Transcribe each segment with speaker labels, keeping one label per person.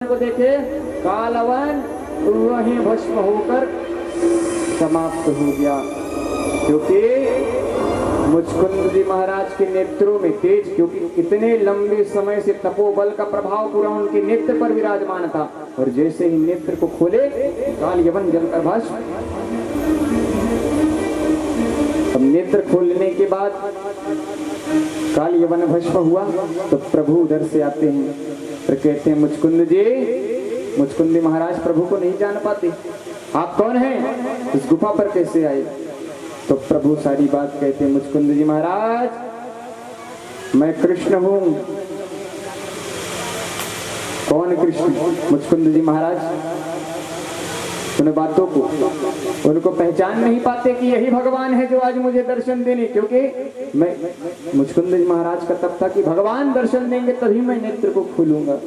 Speaker 1: को देखे कालवन वहीं भस्म होकर समाप्त हो गया, क्योंकि मुचकुंद जी महाराज के नेत्रों में तेज, क्योंकि इतने लंबे समय से तपोबल का प्रभाव पूरा उनके नेत्र पर विराजमान था, और जैसे ही नेत्र को खोले काल यवन जलकर भस्म। अब नेत्र खोलने के बाद काल यवन भस्म हुआ तो प्रभु उधर से आते हैं और कहते हैं मुचकुंद जी महाराज प्रभु को नहीं जान पाते, आप कौन हैं, इस गुफा पर कैसे आए? तो प्रभु सारी बात कहते हैं मुचकुंद जी महाराज मैं कृष्ण हूं। कौन कृष्ण? मुचकुंद जी महाराज उन बातों को उनको पहचान नहीं पाते कि यही भगवान है जो आज मुझे दर्शन देने, क्योंकि मैं मुचकुंद जी महाराज का तब था कि भगवान दर्शन देंगे तभी मैं नेत्र को खोलूंगा,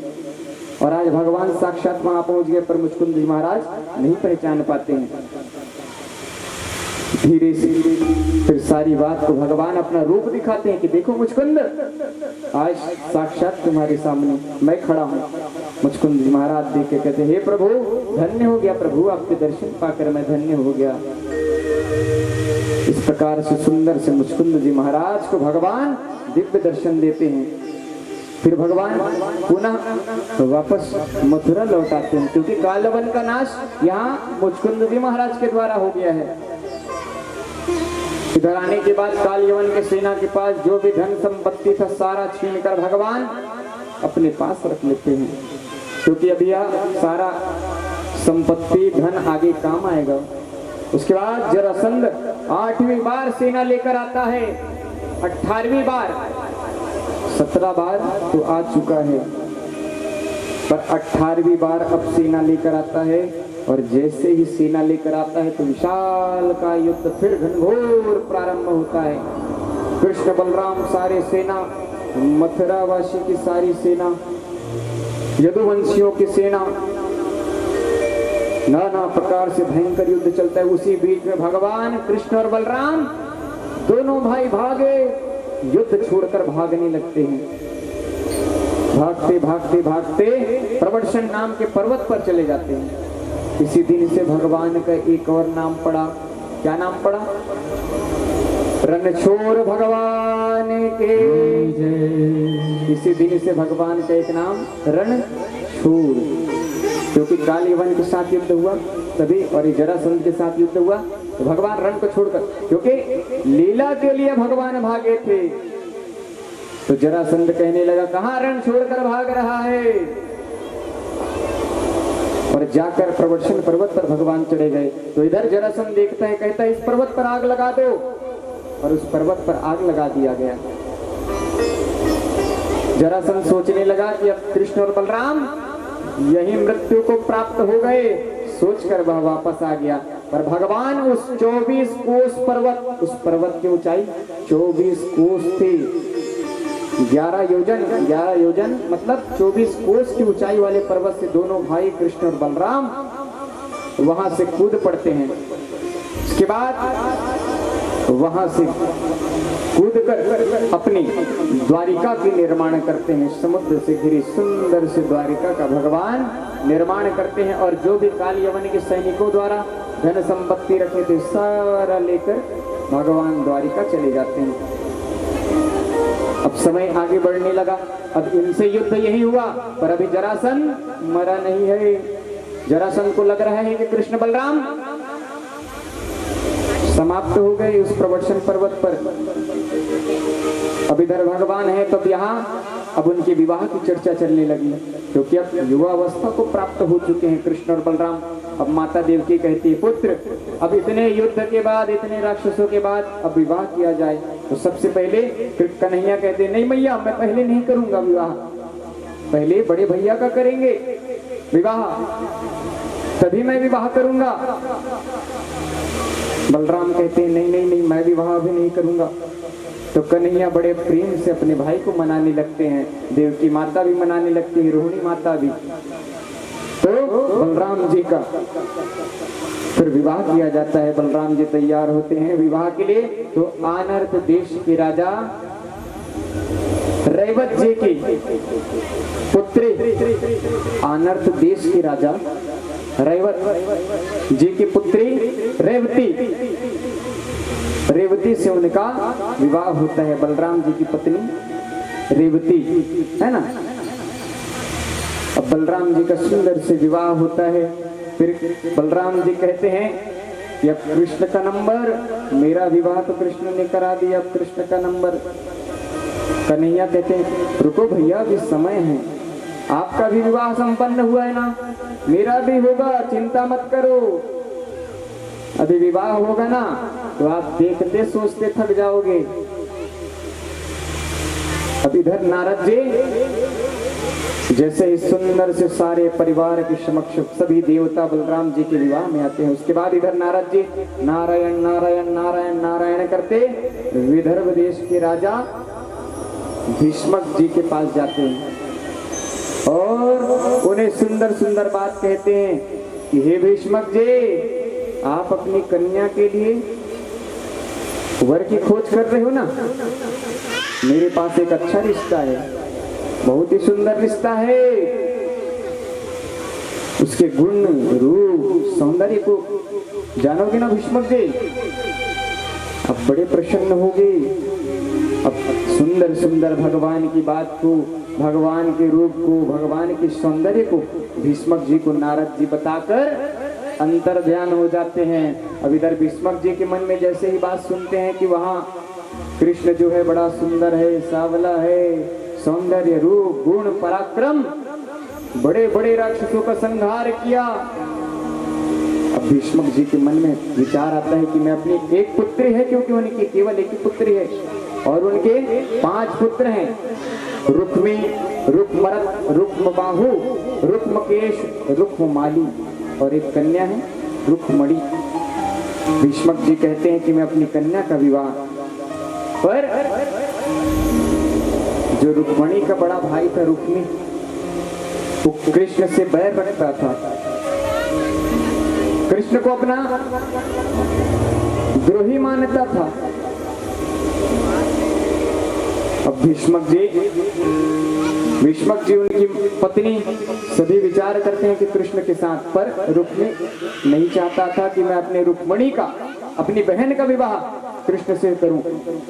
Speaker 1: और आज भगवान साक्षात वहां पहुंच गए पर मुचकुंद जी महाराज नहीं पहचान पाते हैं। धीरे से फिर सारी बात को भगवान अपना रूप दिखाते हैं कि देखो मुचकुंद आज साक्षात तुम्हारे सामने मैं खड़ा हूँ। मुचकुंद जी महाराज देख के कहते हे प्रभु धन्य हो गया, प्रभु आपके दर्शन पाकर मैं धन्य हो गया। इस प्रकार से सुंदर से मुचकुंद जी महाराज को भगवान दिव्य दर्शन देते हैं। फिर भगवान पुनः वापस मथुरा लौट आते हैं, क्योंकि कालवन का नाश यहाँ मुचकुंद जी महाराज के द्वारा हो गया है। इधर आने के बाद काल यवन के सेना के पास जो भी धन संपत्ति था सारा छीन कर भगवान अपने पास रख लेते हैं, क्योंकि अभी यह सारा संपत्ति धन आगे काम आएगा। उसके बाद जरासंध 8वीं बार सेना लेकर आता है, 18वीं बार, 17 बार तो आ चुका है, पर 18वीं बार अब सेना लेकर आता है, और जैसे ही सेना लेकर आता है तो विशाल का युद्ध फिर घनघोर प्रारंभ होता है। कृष्ण बलराम सारे सेना, मथुरावासी की सारी सेना, यदुवंशियों की सेना, नाना प्रकार से भयंकर युद्ध चलता है। उसी बीच में भगवान कृष्ण और बलराम दोनों भाई भागे, युद्ध छोड़कर भागने लगते हैं। भागते भागते भागते प्रवर्षण नाम के पर्वत पर चले जाते हैं। इसी दिन से भगवान का एक और नाम पड़ा। क्या नाम पड़ा? रणछोड़ भगवान के जय। इसी दिन से भगवान का एक नाम रणछोड़, क्योंकि काल यवन के साथ युद्ध हुआ तभी, और जरासंध के साथ युद्ध हुआ तो भगवान रण को छोड़कर, क्योंकि लीला के लिए भगवान भागे थे, तो जरासंध कहने लगा कहां रण छोड़कर भाग रहा है, और जाकर प्रवर्षण पर्वत पर भगवान चढ़े गए। तो इधर जरासंध देखता है, कहता है इस पर्वत पर आग लगा दो, और उस पर्वत पर आग लगा दिया गया। जरासंध सोचने लगा कि अब कृष्ण और बलराम यही मृत्यु को प्राप्त हो गए, सोचकर वह वापस आ गया। पर भगवान उस 24 कोस पर्वत, उस पर्वत की ऊंचाई 24 कोस थी, 11 योजन मतलब 24 कोस की ऊंचाई वाले पर्वत से दोनों भाई कृष्ण और बलराम वहां से कूद पड़ते हैं। उसके बाद वहां से कूदकर अपनी द्वारिका की निर्माण करते हैं। समुद्र से घिरी सुंदर से द्वारिका का भगवान निर्माण करते हैं, और जो भी काल यवन के सैनिकों द्वारा धन संपत्ति रखे थे सारा लेकर भगवान द्वारिका चले जाते हैं। अब समय आगे बढ़ने लगा, अब इनसे युद्ध यही हुआ, पर अभी जरासंध मरा नहीं है। जरासंध को लग रहा है कि कृष्ण बलराम समाप्त हो गए उस प्रवर्षण पर्वत पर। अब इधर भगवान है तो यहाँ अब उनके विवाह की चर्चा चलने लगी, क्योंकि अब युवावस्था को प्राप्त हो चुके हैं कृष्ण और बलराम। अब माता देवकी कहती है पुत्र अब इतने युद्ध के बाद, इतने राक्षसों के बाद अब विवाह किया जाए। तो सबसे पहले कन्हैया कहते नहीं मैया मैं पहले नहीं करूंगा विवाह, पहले बड़े भैया का करेंगे विवाह, तभी मैं विवाह करूंगा। बलराम कहते हैं नहीं मैं विवाह भी नहीं करूंगा। तो कन्हैया बड़े प्रेम से अपने भाई को मनाने लगते हैं, देवकी माता भी मनाने लगती है, रोहिणी माता भी। तो बलराम जी का फिर विवाह किया जाता है। बलराम जी तैयार होते हैं विवाह के लिए। तो आनर्त देश के राजा रैवत जी की पुत्री, आनर्त देश के राजा रैवत जी की पुत्री रेवती, रेवती से उनका विवाह होता है। बलराम जी की पत्नी रेवती है ना। अब बलराम जी का सुंदर से विवाह होता है। फिर बलराम जी कहते हैं कि अब कृष्ण का नंबर, मेरा विवाह तो कृष्ण ने करा दिया, अब कृष्ण का नंबर। कन्हैया कहते हैं रुको भैया, अभी समय है, आपका भी विवाह संपन्न हुआ है ना, मेरा भी होगा, चिंता मत करो। अभी विवाह होगा ना तो आप देखते सोचते थक जाओगे। अब इधर नारद जी जैसे ही सुंदर से सारे परिवार के समक्ष सभी देवता बलराम जी के विवाह में आते हैं, उसके बाद इधर नारद जी नारायण नारायण नारायण नारायण करते विदर्भ देश के राजा भीष्मक जी के पास जाते हैं और उन्हें सुंदर सुंदर बात कहते हैं कि हे भीष्मक जी, आप अपनी कन्या के लिए वर की खोज कर रहे हो ना, मेरे पास एक अच्छा रिश्ता है, बहुत ही सुंदर रिश्ता है। उसके गुण रूप सौंदर्य को जानोगे ना भीष्मक जी, अब बड़े प्रसन्न होगे। अब सुंदर सुंदर भगवान की बात को, भगवान के रूप को, भगवान के सौंदर्य को भीष्मक जी को नारद जी बताकर अंतर ध्यान हो जाते हैं। अब इधर भीष्मक जी के मन में जैसे ही बात सुनते हैं कि वहाँ कृष्ण जो है बड़ा सुंदर है, सांवला है, सौंदर्य रूप गुण पराक्रम, बड़े बड़े राक्षसों का संहार किया। अब भीष्मक जी के मन में विचार आता है कि मैं अपनी एक पुत्री है, क्योंकि उनकी केवल एक ही पुत्री है और उनके 5 पुत्र हैं, रुक्मी, रुक्मरथ, रुक्मबाहु, रुक्मकेश, रुक्ममाली और एक कन्या है रुक्मणी। भीष्मक जी कहते हैं कि मैं अपनी कन्या का विवाह, पर जो रुक्मणी का बड़ा भाई था रुक्मी, वो कृष्ण से बैर रखता था, कृष्ण को अपना द्रोही मानता था। अब भीष्मक जी उनकी पत्नी सभी विचार करते हैं कि कृष्ण के साथ, पर रुक्मी नहीं चाहता था कि मैं अपने रुक्मणी का, अपनी बहन का विवाह कृष्ण से करूं,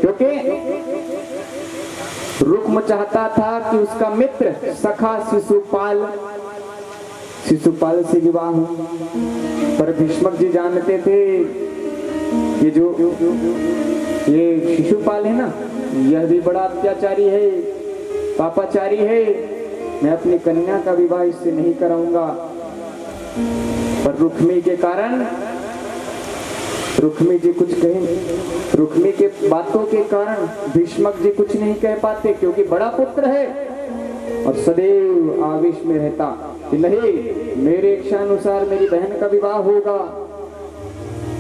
Speaker 1: क्योंकि रुक्म चाहता था कि उसका मित्र सखा शिशुपाल से विवाह हो। पर भीष्मक जी जानते थे कि जो ये शिशुपाल है ना, यह भी बड़ा अत्याचारी है, पापाचारी है, मैं अपनी कन्या का विवाह इससे नहीं कराऊंगा। पर रुक्मी के कारण, रुक्मी जी कुछ कहे, रुक्मी के बातों के कारण भीष्मक जी कुछ नहीं कह पाते, क्योंकि बड़ा पुत्र है और सदैव आवेश में रहता कि नहीं, मेरे इच्छा अनुसार मेरी बहन का विवाह होगा।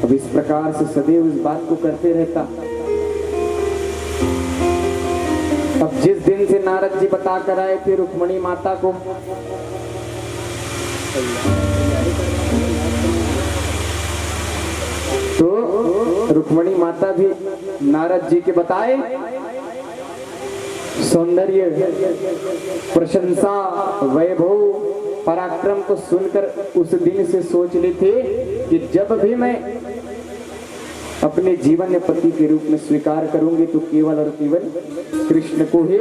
Speaker 1: अब इस प्रकार से सदैव इस बात को करते रहता। अब जिस दिन से नारद जी बता कर आए थे रुक्मणी माता को, तो रुक्मणी माता भी नारद जी के बताए सौंदर्य, प्रशंसा, वैभव, पराक्रम को सुनकर उस दिन से सोच ली थी कि जब भी मैं अपने जीवन में पति के रूप में स्वीकार करूंगी तो केवल और केवल कृष्ण को ही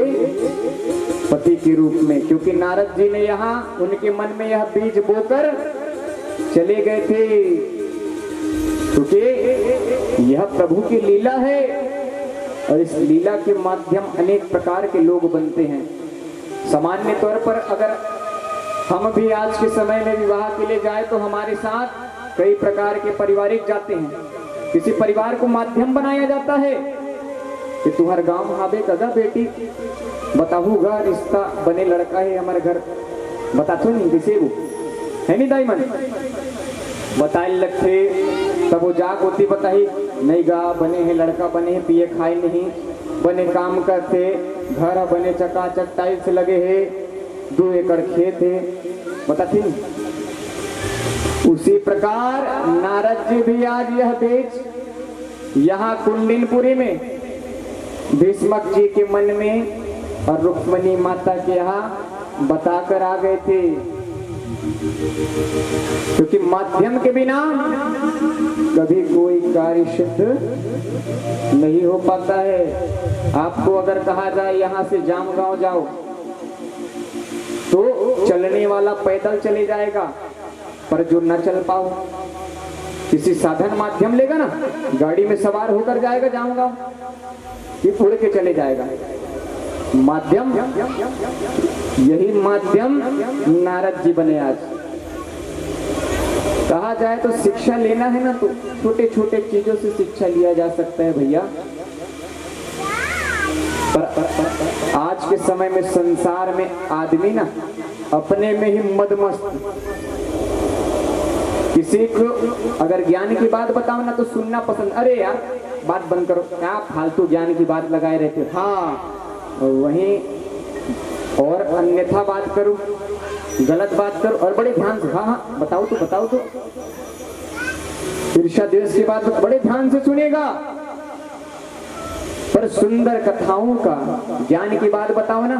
Speaker 1: पति के रूप में, क्योंकि नारद जी ने यहाँ उनके मन में यह बीज बोकर चले गए थे, क्योंकि यह प्रभु की लीला है और इस लीला के माध्यम अनेक प्रकार के लोग बनते हैं। सामान्य तौर पर अगर हम भी आज के समय में विवाह के लिए जाए तो हमारे साथ कई प्रकार के पारिवारिक जाते हैं। किसी परिवार को माध्यम बनाया जाता है कि तुम्हारे गांव हाबे कदा बेटी बताऊंगा, रिश्ता बने लड़का है हमारे घर, बताते नहीं किसी को है नहीं दाई मन बताए लगते, तब वो जाग होती बताई नहीं गा, बने हैं लड़का, बने हैं पिए खाए नहीं, बने काम करते, घर बने चकाचक टाइल्स लगे है, 2 एकड़ खेत है, बताती नहीं। उसी प्रकार नारद जी भी आज यह बीज यहाँ कुंडिनपुरी में भीष्मक जी के मन में और रुक्मणी माता के यहाँ बताकर आ गए थे, क्योंकि माध्यम के बिना कभी कोई कार्य सिद्ध नहीं हो पाता है। आपको अगर कहा जाए यहाँ से जामगांव जाओ तो चलने वाला पैदल चले जाएगा, पर जो न चल पाओ किसी साधन माध्यम लेगा ना, गाड़ी में सवार होकर जाएगा जामगांव, ये उड़ के चले जाएगा। माध्यम, यही माध्यम नारद जी बने आज। कहा जाए तो शिक्षा लेना है ना, तो छोटे छोटे चीजों से शिक्षा लिया जा सकता है भैया। पर आज के समय में संसार में आदमी ना अपने में ही मदमस्त। किसी को अगर ज्ञान की बात बताओ ना तो सुनना पसंद, अरे यार बात बंद करो, क्या फालतू ज्ञान की बात लगाए रहते हो। हाँ वहीं और अन्यथा बात करो, गलत बात करो और बड़े ध्यान से, हाँ हाँ बताओ तो ईर्ष्या द्वेष की बात बड़े ध्यान से सुनेगा। पर सुंदर कथाओं का, ज्ञान की बात बताओ ना,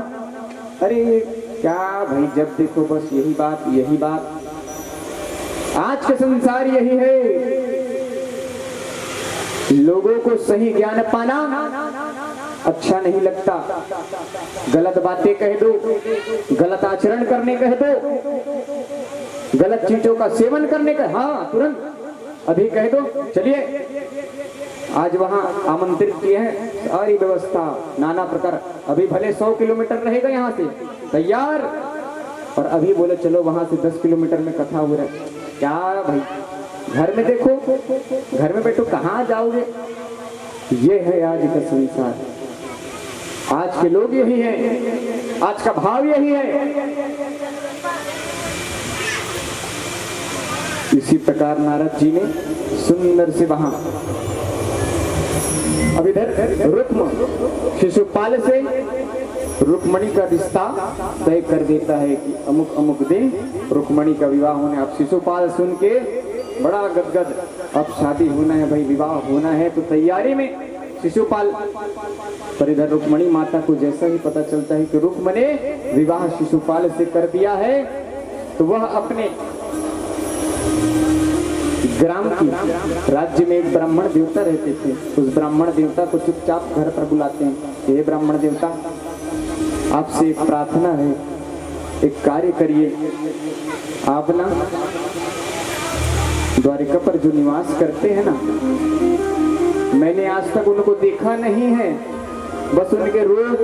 Speaker 1: अरे क्या भाई जब देखो बस यही बात। आज का संसार यही है, लोगों को सही ज्ञान पाना अच्छा नहीं लगता। गलत बातें कह दो, गलत आचरण करने कह दो, गलत चीजों का सेवन करने का, हाँ तुरंत अभी कह दो, चलिए आज वहां आमंत्रित किए हैं, सारी व्यवस्था नाना प्रकार, अभी भले 100 किलोमीटर रहेगा यहाँ से, तैयार, और अभी बोले चलो वहां से 10 किलोमीटर में कथा हो रहा है। क्या भाई घर में देखो, घर में बैठो, कहाँ जाओगे। ये है आज का संसार, आज के लोग यही हैं, आज का भाव यही है। इसी प्रकार नारद जी ने सुंदर से वहां, अब इधर रुक्म शिशुपाल से रुक्मणी का रिश्ता तय कर देता है कि अमुक अमुक दिन रुक्मणी का विवाह होने। अब शिशुपाल सुन के बड़ा गदगद, अब शादी होना है भाई, विवाह होना है, तो तैयारी में शिशुपाल। पर इधर रुक्मणी माता को जैसा ही पता चलता है कि रुक्म ने विवाह शिशुपाल से कर दिया है, तो वह अपने ग्राम की, राज्य में एक ब्राह्मण देवता रहते थे, उस ब्राह्मण देवता को चुपचाप घर पर बुलाते हैं। हे ब्राह्मण देवता, आपसे एक प्रार्थना है, एक कार्य करिए। आप ना द्वारिका पर जो निवास करते हैं ना, मैंने आज तक उनको देखा नहीं है, बस उनके रूप,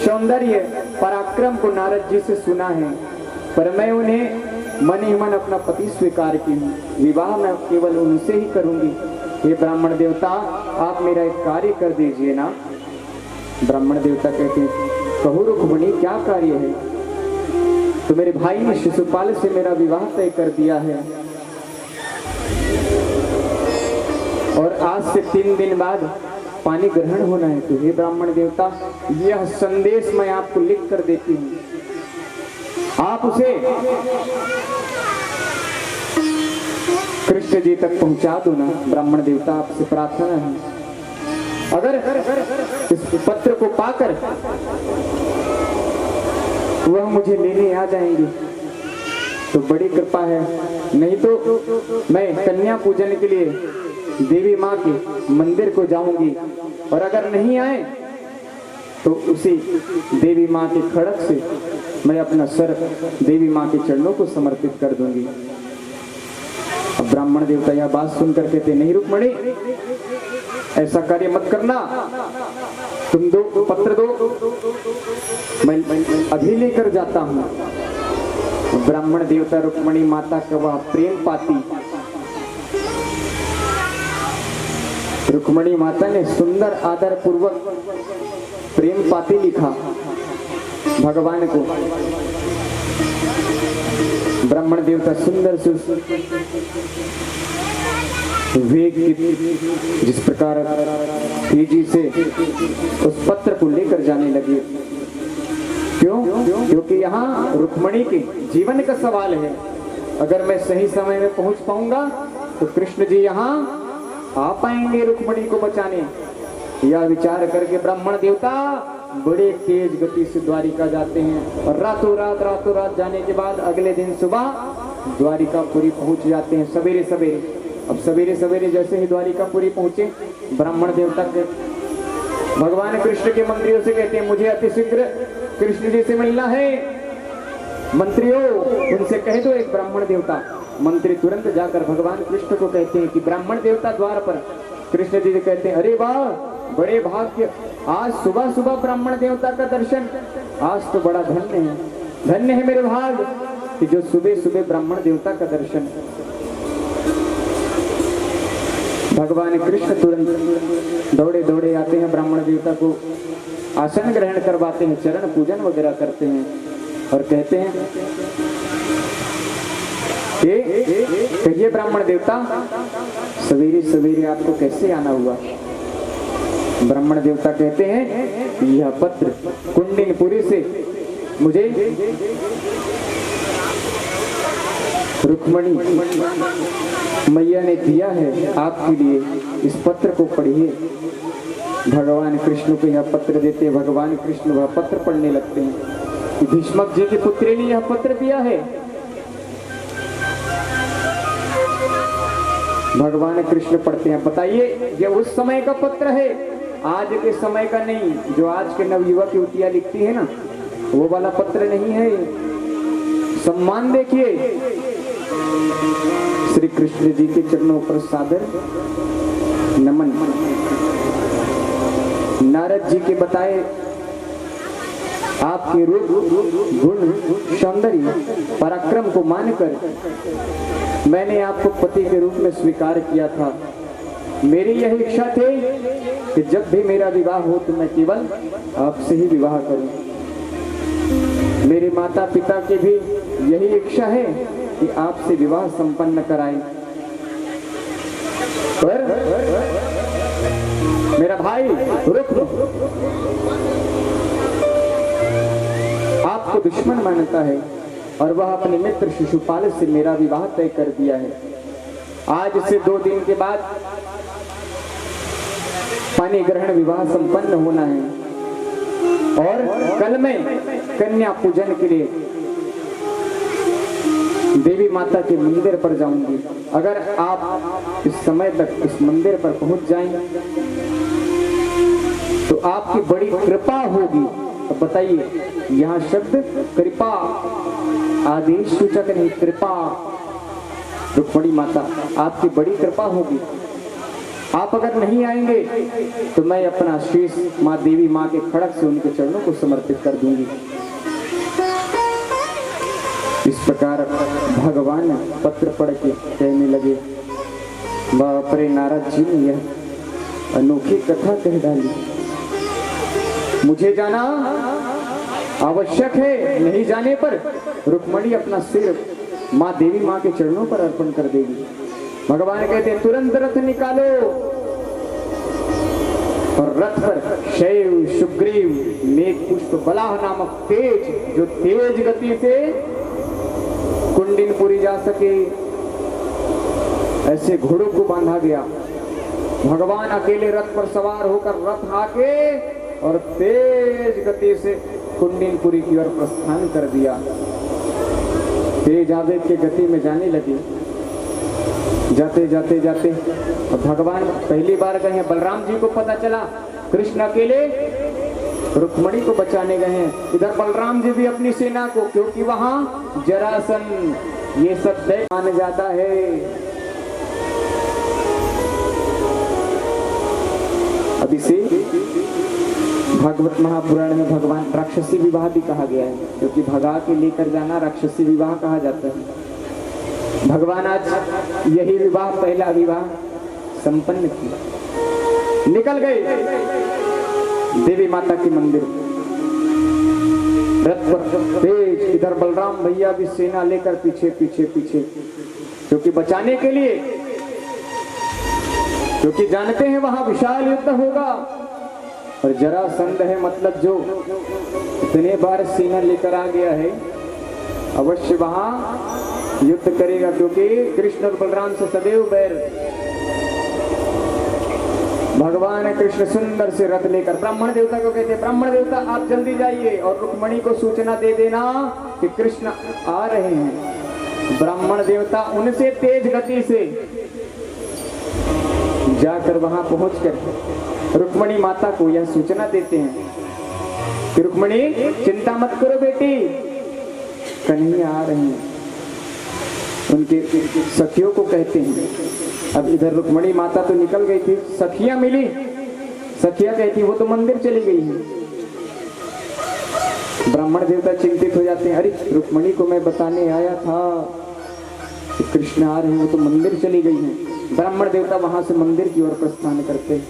Speaker 1: सौंदर्य, पराक्रम को नारद जी से सुना है, पर मैं उन्हें मन ही मन अपना पति स्वीकार की हूँ, विवाह मैं केवल उनसे ही करूंगी। हे ब्राह्मण देवता, आप मेरा एक कार्य कर दीजिए ना। ब्राह्मण देवता कहते हैं, कहो रुक्मणी क्या कार्य है। तो मेरे भाई ने शिशुपाल से मेरा विवाह तय कर दिया है, और आज से 3 दिन बाद पानी ग्रहण होना है। तो हे ब्राह्मण देवता, यह संदेश मैं आपको लिख कर देती हूँ, आप उसे कृष्ण जी तक पहुंचा दो ना। ब्राह्मण देवता आपसे प्रार्थना है, अगर इस पत्र को पाकर वह मुझे लेने आ जाएंगे तो बड़ी कृपा है, नहीं तो मैं कन्या पूजन के लिए देवी माँ के मंदिर को जाऊंगी, और अगर नहीं आए तो उसी देवी माँ के खड़क से मैं अपना सर देवी माँ के चरणों को समर्पित कर दूंगी। अब ब्राह्मण देवता यह बात सुनकर कहते, नहीं रुक्मणी, ऐसा कार्य मत करना, तुम दो पत्र दो, मैं अभी लेकर जाता हूँ। ब्राह्मण देवता रुक्मणी माता का वह प्रेम पाती, रुक्मणी माता ने सुंदर आदर पूर्वक प्रेम पाती लिखा भगवान को। ब्राह्मण देवता सुंदर से वेग जिस प्रकार तेजी से उस पत्र को लेकर जाने लगे। क्यों? क्योंकि यहाँ रुक्मणी के जीवन का सवाल है। अगर मैं सही समय में पहुंच पाऊंगा तो कृष्ण जी यहाँ आ पाएंगे रुक्मणी को बचाने। यह विचार करके ब्राह्मण देवता बड़े तेज गति से द्वारिका जाते हैं और रातों रात जाने के बाद अगले दिन सुबह द्वारिकापुरी पहुंच जाते हैं सवेरे सवेरे। अब सवेरे सवेरे जैसे ही द्वारिकापुरी पहुंचे, ब्राह्मण देवता के भगवान कृष्ण के मंत्रियों से कहते हैं, मुझे अतिशीघ्र कृष्ण जी से मिलना है। मंत्रियों, उनसे कह दो एक ब्राह्मण देवता। मंत्री तुरंत जाकर भगवान कृष्ण को कहते हैं कि ब्राह्मण देवता द्वार पर। कृष्ण जी कहते हैं, अरे वाह, बड़े भाग्य, आज सुबह सुबह ब्राह्मण देवता का दर्शन, आज तो बड़ा धन्य है मेरे भाग कि जो सुबह सुबह ब्राह्मण देवता का दर्शन। भगवान कृष्ण तुरंत दौड़े दौड़े आते हैं, ब्राह्मण देवता को आसन ग्रहण करवाते हैं, चरण पूजन वगैरह करते हैं और कहते हैं, कहिए ब्राह्मण देवता, सवेरे सवेरे आपको कैसे आना हुआ? ब्राह्मण देवता कहते हैं, यह पत्र कुंडिनपुरी से मुझे रुक्मणी मैया ने दिया है आपके लिए, इस पत्र को पढ़िए। भगवान कृष्ण को यह पत्र देते, भगवान कृष्ण वह पत्र पढ़ने लगते हैं कि भीष्मक जी की पुत्री ने यह पत्र दिया है। भगवान कृष्ण पढ़ते हैं, बताइए ये उस समय का पत्र है, आज के समय का नहीं। जो आज के नवयुवक युवतियां लिखती है ना, वो वाला पत्र नहीं है। सम्मान देखिए, श्री कृष्ण जी के चरणों पर सादर नमन। नारद जी के बताए आपके रूप, गुण, सौंदर्य, पराक्रम को मानकर मैंने आपको पति के रूप में स्वीकार किया था। मेरी यह इच्छा थी कि जब भी मेरा विवाह हो तो मैं केवल आपसे ही विवाह करूं। मेरे माता पिता की भी यही इच्छा है कि आपसे विवाह संपन्न कराएं। पर मेरा भाई रुक्म आपको दुश्मन मानता है और वह अपने मित्र शिशुपाल से मेरा विवाह तय कर दिया है। आज से 2 दिन के बाद पानी ग्रहण विवाह संपन्न होना है और कल मैं कन्या पूजन के लिए देवी माता के मंदिर पर जाऊंगी। अगर आप इस समय तक इस मंदिर पर पहुंच जाएं तो आपकी बड़ी कृपा होगी। तो बताइए, यहाँ शब्द कृपा आदेश सूचक नहीं, कृपा। रुक्मिणी माता, आपकी बड़ी कृपा होगी। आप अगर नहीं आएंगे तो मैं अपना शीश माँ देवी माँ के खड़क से उनके चरणों को समर्पित कर दूंगी। इस प्रकार भगवान पत्र पढ़ के कहने लगे, बाप रे, नारद जी ने यह अनोखी कथा कह डाली। मुझे जाना आवश्यक है, नहीं जाने पर रुक्मिणी अपना सिर माँ देवी माँ के चरणों पर अर्पण कर देगी। भगवान कहते हैं, तुरंत रथ निकालो और रथ पर शैव, सुग्रीव, मेघ पुष्प, बलाह नामक तेज, जो तेज गति से कुंडिनपुरी जा सके, ऐसे घोड़ों को बांधा गया। भगवान अकेले रथ पर सवार होकर रथ आके और तेज गति से कुंडिनपुरी की ओर प्रस्थान कर दिया। तेज आवेग की गति में जाने लगे। जाते जाते जाते भगवान पहली बार गए हैं। बलराम जी को पता चला कृष्ण अकेले रुक्मिणी को बचाने गए हैं। इधर बलराम जी भी अपनी सेना को, क्योंकि वहां जरासंध ये सब दैत्य माना जाता है। अब इसे भागवत महापुराण में भगवान राक्षसी विवाह भी कहा गया है, क्योंकि भगा के लेकर जाना राक्षसी विवाह कहा जाता है। भगवान आज यही विवाह, पहला विवाह संपन्न किया। निकल गए देवी माता के मंदिर, रथ पर तेज। इधर बलराम भैया भी सेना लेकर पीछे पीछे पीछे, क्योंकि बचाने के लिए, क्योंकि जानते हैं वहां विशाल युद्ध होगा। और जरासंध है, मतलब जो इतने बार सेना लेकर आ गया है, अवश्य वहां युद्ध करेगा, क्योंकि कृष्ण और बलराम से सदैव बैर। भगवान कृष्ण सुंदर से रथ लेकर ब्राह्मण देवता को कहते हैं, ब्राह्मण देवता आप जल्दी जाइए और रुक्मणी को सूचना दे देना कि कृष्ण आ रहे हैं। ब्राह्मण देवता उनसे तेज गति से जाकर वहां पहुंचकर रुक्मणी माता को यह सूचना देते हैं कि रुक्मणी चिंता मत करो बेटी, कन्हैया आ रहे हैं। उनके सखियों को कहते हैं। अब इधर रुक्मणी माता तो निकल गई थी, सखियां मिली, सखियां कहती वो तो मंदिर चली गई है। ब्राह्मण देवता चिंतित हो जाते हैं, अरे रुक्मणी को मैं बताने आया था कि कृष्ण आ रहे हैं, वो तो मंदिर चली गई है। ब्राह्मण देवता वहां से मंदिर की ओर प्रस्थान करते।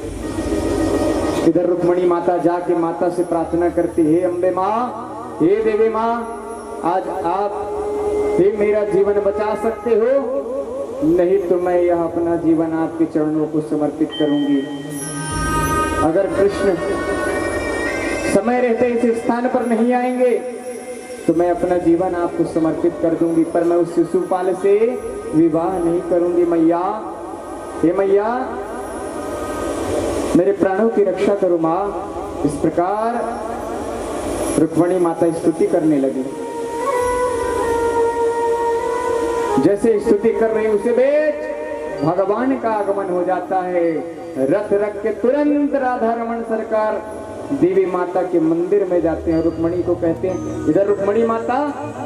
Speaker 1: इधर रुक्मणी माता जाके माता से प्रार्थना करती, हे अम्बे माँ, हे देवी माँ, आज आप ही मेरा जीवन बचा सकते हो, नहीं तो मैं यह अपना जीवन आपके चरणों को समर्पित करूंगी। अगर कृष्ण समय रहते इस स्थान पर नहीं आएंगे तो मैं अपना जीवन आपको समर्पित कर दूंगी, पर मैं उस शिशुपाल से विवाह नहीं करूंगी। मैया, हे मैया, मेरे प्राणों की रक्षा करो माँ। इस प्रकार रुक्मणी माता स्तुति करने लगी। जैसे स्तुति कर रही उसे बीच भगवान का आगमन हो जाता है। रथ रख के तुरंत राधा रमन सरकार देवी माता के मंदिर में जाते हैं। रुक्मणी को कहते हैं, इधर रुक्मणी माता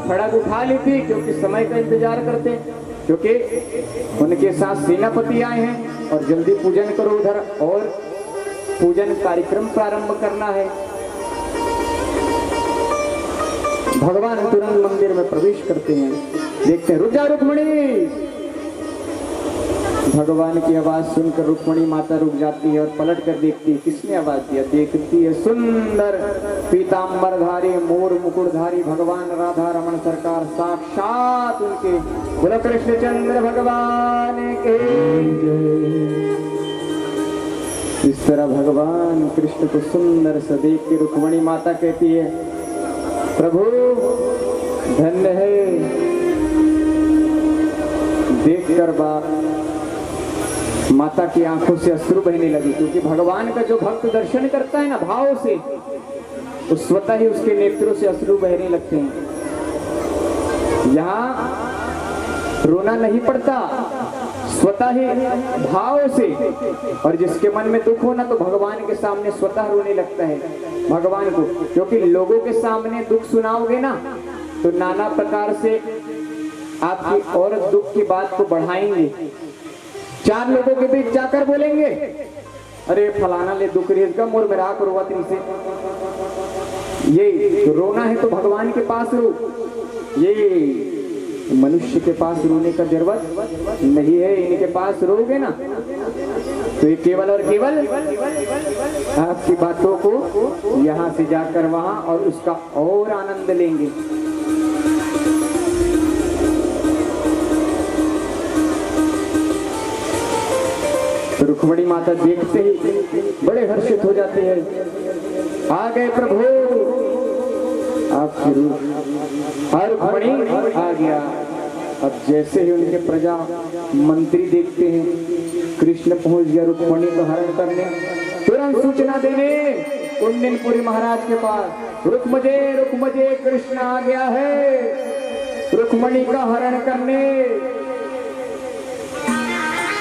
Speaker 1: खड़ग उठा ली थी क्योंकि समय का इंतजार करते हैं, क्योंकि उनके साथ सेनापति आए हैं और जल्दी पूजन करो उधर, और पूजन कार्यक्रम प्रारंभ करना है। भगवान तुरंत मंदिर में प्रवेश करते हैं। देखते हैं, रुक जा रुक्मणी। भगवान की आवाज सुनकर रुक्मणी माता रुक जाती है और पलट कर देखती है, किसने आवाज दिया। देखती है सुंदर पीतांबरधारी मोर मुकुटधारी भगवान राधा रमन सरकार, साक्षात उनके बोलो कृष्णचंद्र भगवान के। इस तरह भगवान कृष्ण को सुंदर सा देख के रुक्मणी माता कहती है, प्रभु धन्य है। देखकर माता की आंखों से अश्रु बहने लगी, क्योंकि भगवान का जो भक्त दर्शन करता है ना भाव से, तो स्वतः ही उसके नेत्रों से अश्रु बहने लगते हैं। यहाँ रोना नहीं पड़ता, स्वतः ही भाव से। और जिसके मन में दुख हो ना, तो भगवान के सामने स्वतः रोने लगता है भगवान को, क्योंकि लोगों के सामने दुख सुनाओगे ना तो नाना प्रकार से आपकी और दुख की बात को बढ़ाएंगे। चार लोगों के बीच जाकर बोलेंगे, अरे फलाना ले दुख रेज का मोर मेरा करोवती से। ये तो रोना है तो भगवान के पास रो, ये मनुष्य के पास रोने का जरूरत नहीं है। इनके पास रोगे ना तो ये केवल और केवल आपकी बातों को यहाँ से जाकर वहां और उसका और आनंद लेंगे। तो रुक्मणी माता देखते ही बड़े हर्षित हो जाते हैं, आ गए प्रभु आपके रूप। और रुक्मणी आ गया। अब जैसे ही उनके प्रजा मंत्री देखते हैं कृष्ण पहुंच गया रुक्मणी को हरण करने, तुरंत सूचना देने कुंदनपुरी महाराज के पास, रुक्मजे कृष्ण आ गया है रुक्मणी का हरण करने।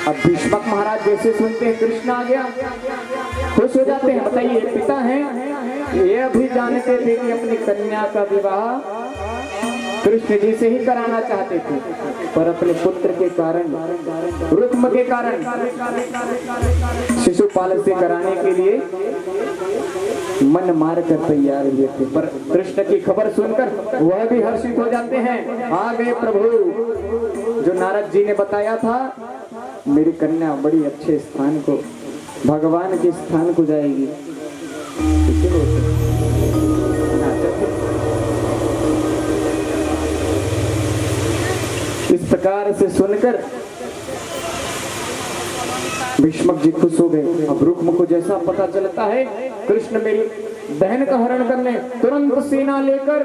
Speaker 1: अब भीष्मक महाराज जैसे सुनते हैं कृष्ण आ गया, खुश हो जाते हैं। बताइए, पिता हैं, ये अभी जानते थे कि अपनी कन्या का विवाह कृष्ण जी से ही कराना चाहते थे, पर अपने पुत्र के कारण, रुक्म के कारण शिशुपाल से कराने के लिए मन मार कर तैयार हुए थे। पर कृष्ण की खबर सुनकर वह भी हर्षित हो जाते हैं। आ गए प्रभु। जो नारद जी ने बताया था मेरी कन्या बड़ी अच्छे स्थान को, भगवान के स्थान को जाएगी, इस प्रकार से सुनकर भीष्मक जी खुश हो गए। अब रुक्म को जैसा पता चलता है कृष्ण मेरी बहन का हरण करने, तुरंत सेना लेकर,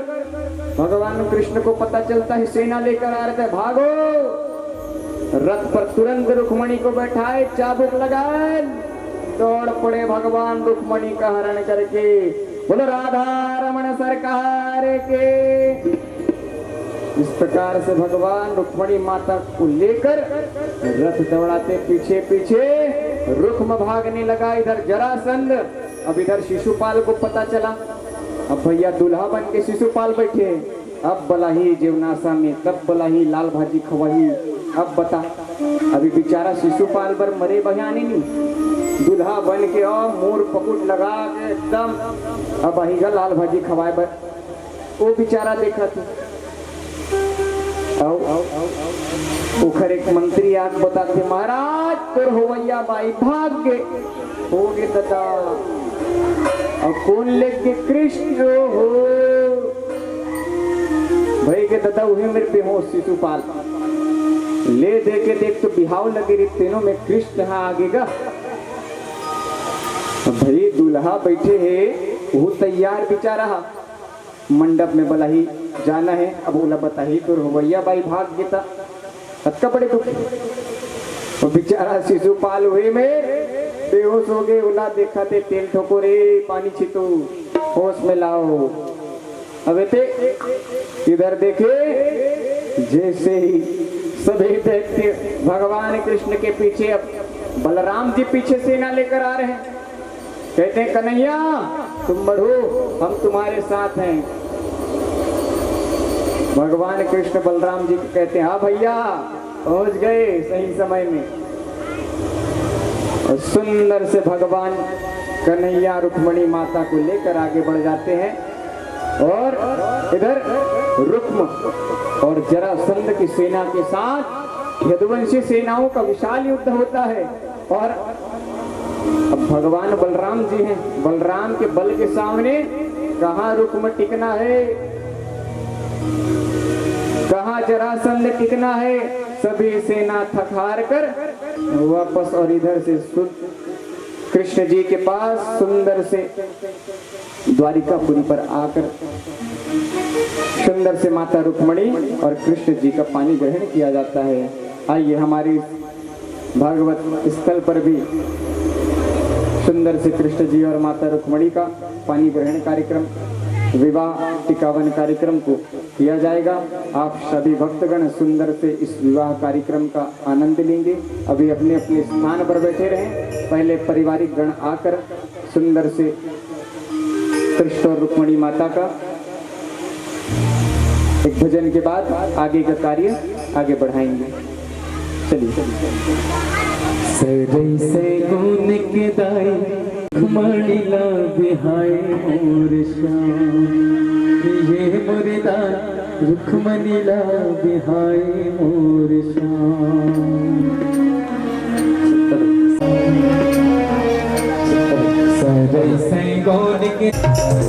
Speaker 1: भगवान कृष्ण को पता चलता है सेना लेकर आ रहे थे, भागो। रथ पर तुरंत रुक्मणी को बैठाए, चाबुक लगाए, दौड़ पड़े भगवान रुक्मणी का हरण करके। बोलो राधा रमण सरकार के। इस प्रकार से भगवान रुक्मणी माता को लेकर रथ दौड़ाते पीछे पीछे रुक्म भागने लगा। इधर जरासंध, अब इधर शिशुपाल को पता चला, अब भैया दूल्हा बन के शिशुपाल बैठे, अब बलाही जेवनासा में, तब बलाही लाल भाजी खवाही। अब बता, अभी बेचारा शिशुपाल पर मरे बहाने नहीं, दूल्हा बन के और मोर पकुट लगा के एकदम अब अहिगा लाल भाजी खवाए बर वो बेचारा देखा था। उखर एक मंत्री आग बताते, महाराज तोर होवैया बाई भाग गए, हो गए दादा। और कौन लेके? कृष्ण हो भाई के दादा, वही मेरे बेहोश शिशुपाल ले दे के देख तो बिहाव लगे रे तीनों में कृष्ण है आगेगा। भाई दूल्हा बैठे है वो तैयार बेचारा मंडप में बलाही जाना है। अब बोला बताही तो भैया भाई भाग गया था बड़े दुख। तो बेचारा शिशुपाल हुए में बेहोश हो गए। उला देखा थे तेल ठोको रे पानी छिटो होश में लाओ। अब इधर देखे जैसे ही सभी देखते भगवान कृष्ण के पीछे अब बलराम जी पीछे सेना लेकर आ रहे हैं। कहते हैं कन्हैया तुम बढ़ो, हम तुम्हारे साथ हैं। भगवान कृष्ण बलराम जी को कहते हैं हाँ भैया पहुंच गए सही समय में। और सुंदर से भगवान कन्हैया रुक्मणी माता को लेकर आगे बढ़ जाते हैं। और इधर रुक्म और जरासंध की सेना के साथ यदुवंशी सेनाओं का विशाल युद्ध होता है। और अब भगवान बलराम जी हैं, बलराम के बल के सामने कहाँ रुक्म टिकना है, कहाँ जरासंध टिकना है। सभी सेना थक हार कर वापस और इधर से कृष्ण जी के पास सुंदर से द्वारिकापुरी पर आकर सुंदर से माता रुक्मणी और कृष्ण जी का पानी ग्रहण किया जाता है। आइए हमारी भागवत स्थल पर भी सुंदर से कृष्ण जी और माता रुक्मणी का पानी ग्रहण कार्यक्रम, विवाह टिकावन कार्यक्रम को किया जाएगा। आप सभी भक्तगण सुंदर से इस विवाह कार्यक्रम का आनंद लेंगे। अभी अपने अपने स्थान पर बैठे रहें। पहले पारिवारिक गण आकर सुंदर से कृष्ण और रुक्मणी माता का एक भजन के बाद आगे का कार्य आगे बढ़ाएंगे। चलिए
Speaker 2: सदै से गुण के दाई मणिला बिहाय मोर श्याम, ये मुर्दा रुक्मणीला बिहाय मोर श्याम। सदै से गुण के दाई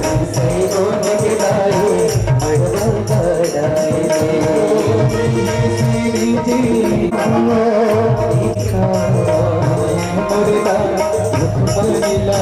Speaker 2: मणिला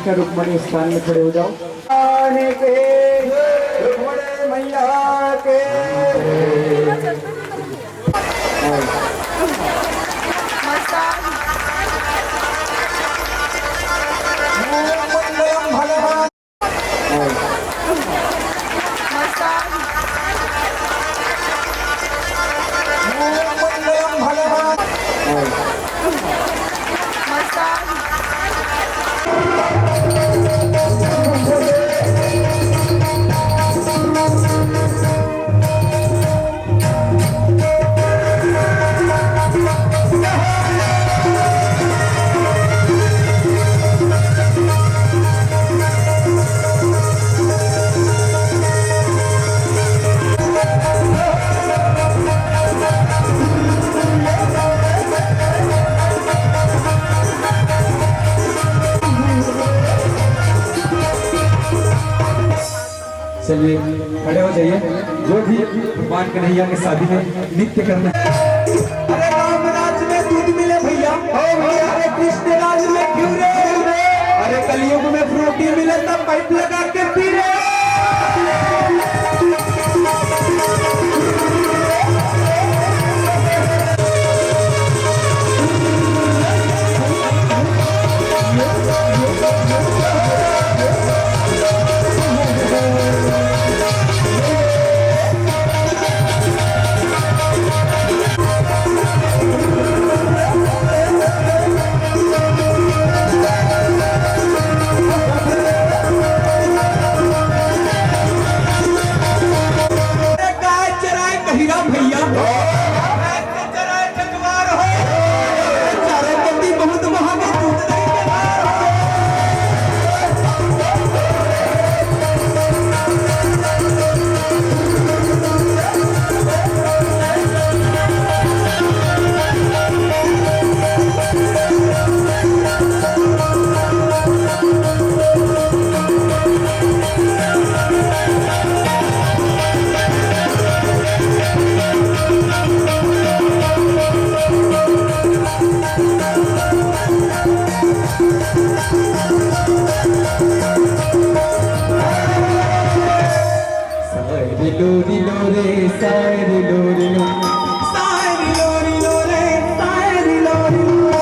Speaker 1: कृष्ण रुक्मणी स्थान में खड़े हो जाओ। आने के रुक्मणी मैया के
Speaker 2: चलिए खड़े हो जाइए। जो भी भगवान कन्हैया की शादी में नृत्य करना है।
Speaker 3: अरे राम राज में दूध मिले भैया, अरे कृष्ण राज में क्यों रे? अरे कलयुग में फ्रूटी मिले तब पाइप लगा के पी रे।
Speaker 2: लोरी लोरे सारी लोरी लो
Speaker 3: सारी लोरी लोरे सारी लोरी लो।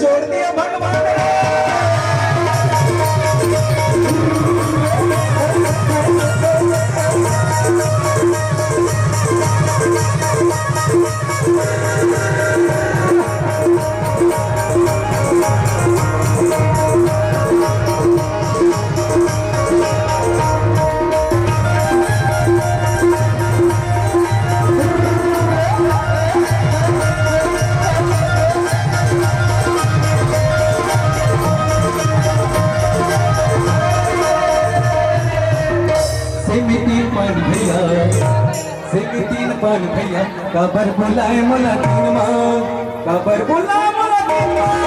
Speaker 3: जोड़ दिया भगवान ने।
Speaker 2: तीन पान भैया काबर बुलाए मला तीन माँ काबर बुलाए मला तीन माँ।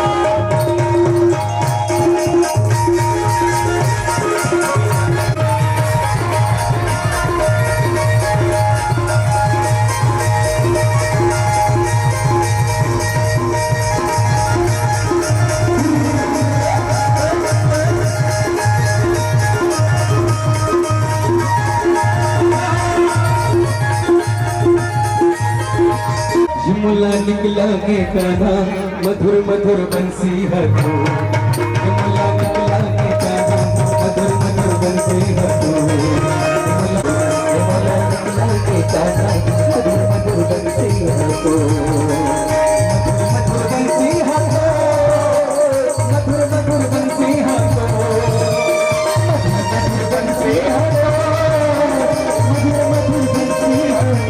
Speaker 2: लागे गाना मधुर मधुर बंसी हटो यमला लागे गाना मधुर मधुर बंसी हटो यमला लागे गाना मधुर मधुर बंसी हटो मधुर बंसी हटो मधुर मधुर बंसी हटो मधुर बंसी हटो मधुर मधुर बंसी हटो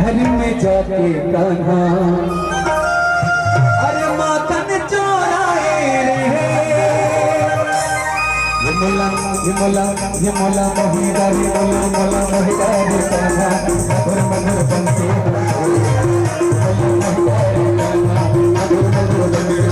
Speaker 2: घर में जाके कान्हा अरे मातन चोराए रे यमला यमला यमला मोहिदा यमला मोला मोहिदा रे कान्हा मधुर मधुर बंसी मधुर मधुर बंसी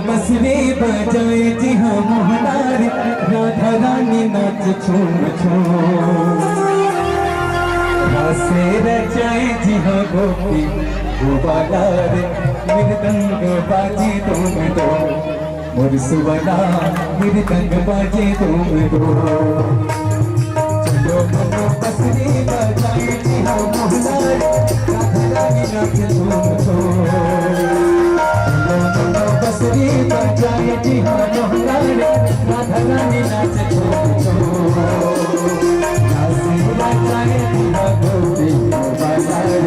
Speaker 2: बसरे बजाए जी हाँ मोहनार राधा रानी नाच छूम छूम रासे रचाए जी हाँ गोपी गोपाला रे मृदंग बाजे तुम दो मोर सुवना मृदंग बाजे तुम दो चलो मनो बसरे बजाए जी हाँ मोहनार राधा रानी नाच छूम छूम बसरी बजाए जी हाँ मोहनार राधा रानी नाच छूम छूम रासे रचाए जी हाँ गोपी गोपाला रे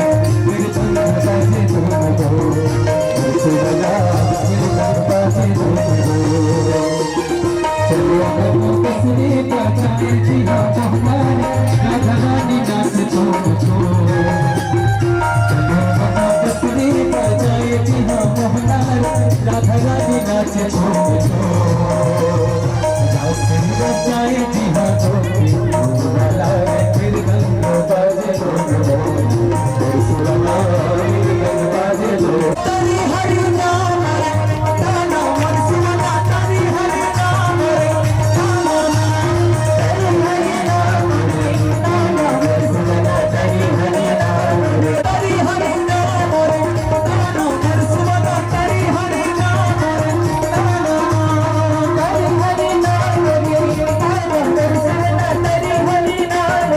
Speaker 2: मृदंग बाजे तुम दो मोर सुवना मृदंग बाजे तुम दो चलो मनो बसरी बजाए जी हाँ मोहनार राधा रानी नाच छूम छूम बसरी बजाए जी हाँ मोहनार राधा रानी नाच छूम छूम रासे रचाए जी हाँ गोपी गोपाला रे मृदंग बाजे तुम दो मोर सुवना मृदंग बाजे तुम दो तारी हरि नाम ताना मोर सुवना तारी हरि नाम ताना तारी हरि नाम ताना मोर सुवना तारी हरि नाम तारी हरि नाम ताना मोर सुवना तारी हरि नाम ताना तारी हरि नाम ताना मोर सुवना तारी हरि नाम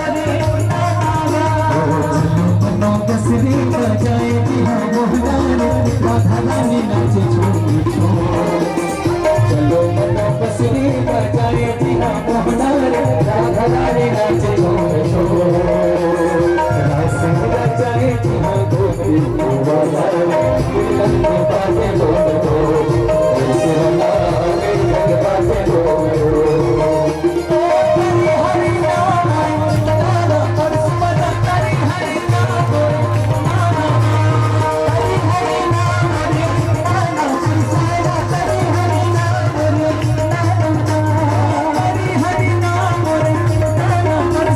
Speaker 2: मनो बसरी बजाए जी हाँ मोहनार राधा रानी नाच छूम छूम चलो मनो बसरी बजाए जी हाँ मोहनार राधा रानी नाच छूम छूम रासे रचाए जी हाँ गोपी गोपाला रे मृदंग बाजे तुम दो मोर सुवना मृदंग बाजे तुम दो तारी हरि नाम ताना मोर सुवना तारी हरि नाम ताना तारी हरि नाम ताना मोर सुवना तारी हरि नाम ताना तारी हरि नाम ताना मोर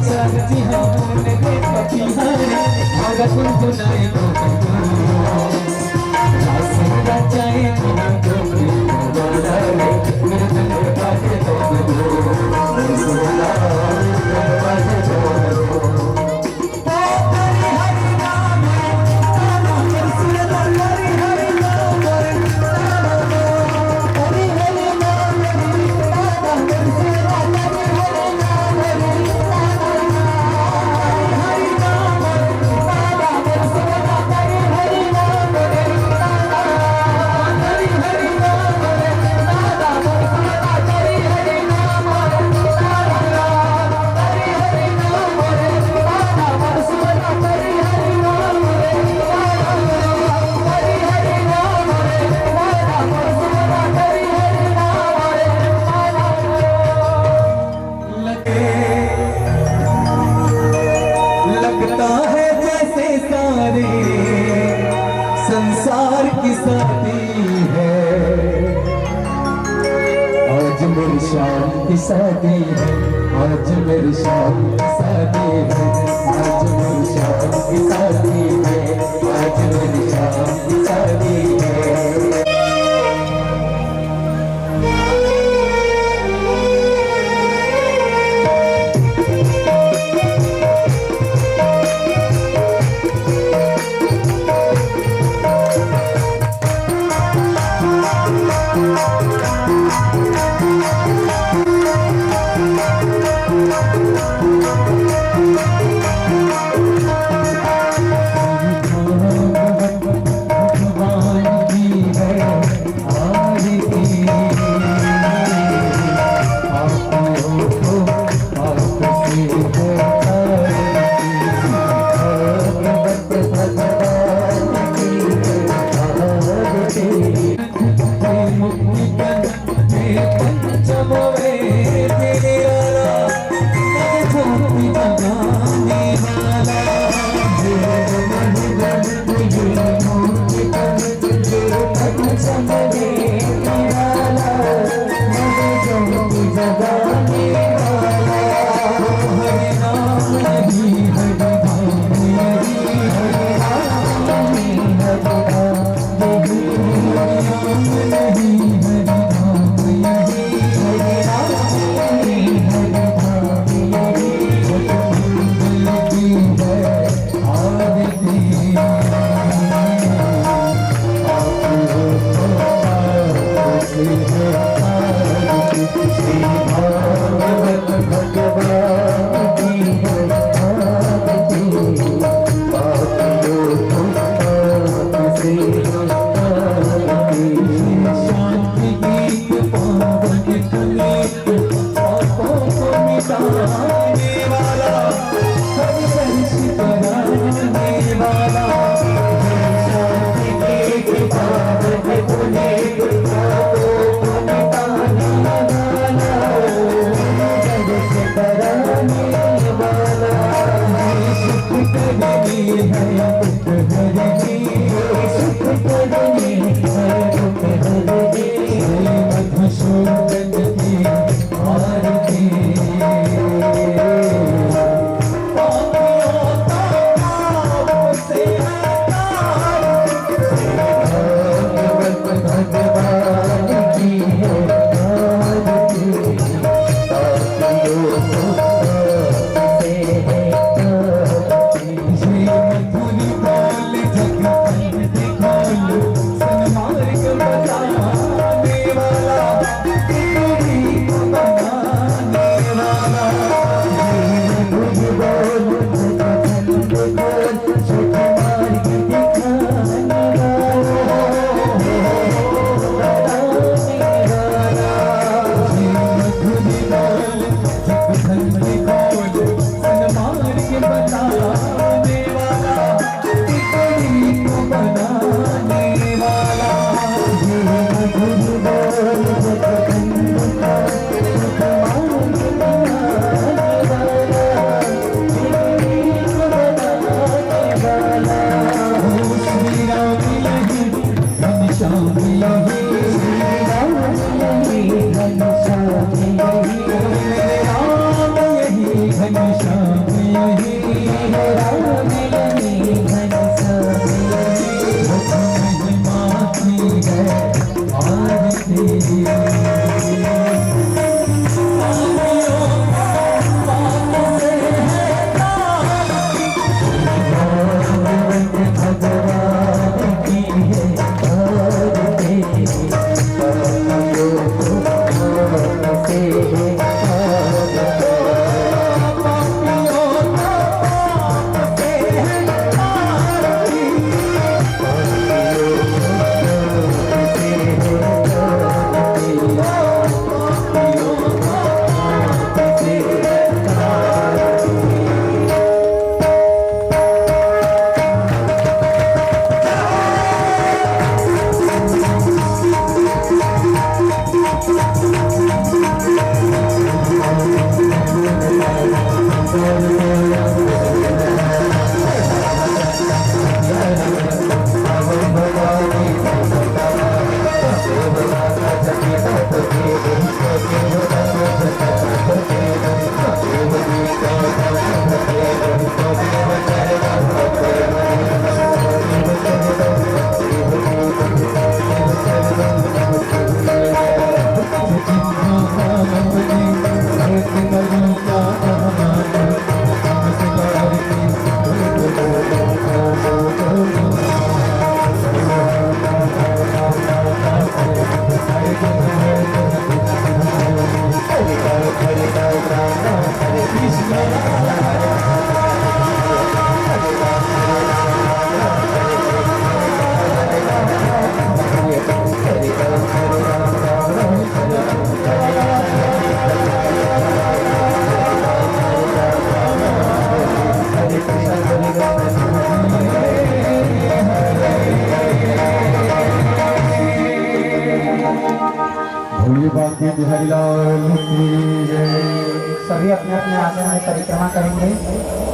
Speaker 2: चार जी हाँ मोन दे पपिहारे और गुनगुनाए जाए बिना गोपी वाला रे मेरे दिल में बाजे तो लगता है जैसे सारे संसार की शादी है आज मेरी शाम की शादी है आज मेरी शाम की शादी है आज मेरी शाम की शादी है आज मेरी शाम की शादी है नहीं राम नहीं घनश्यामी मुझ में माफी है आज तेरी
Speaker 4: बिहारी लाल की जय।
Speaker 5: सभी अपने अपने आसन में परिक्रमा करेंगे।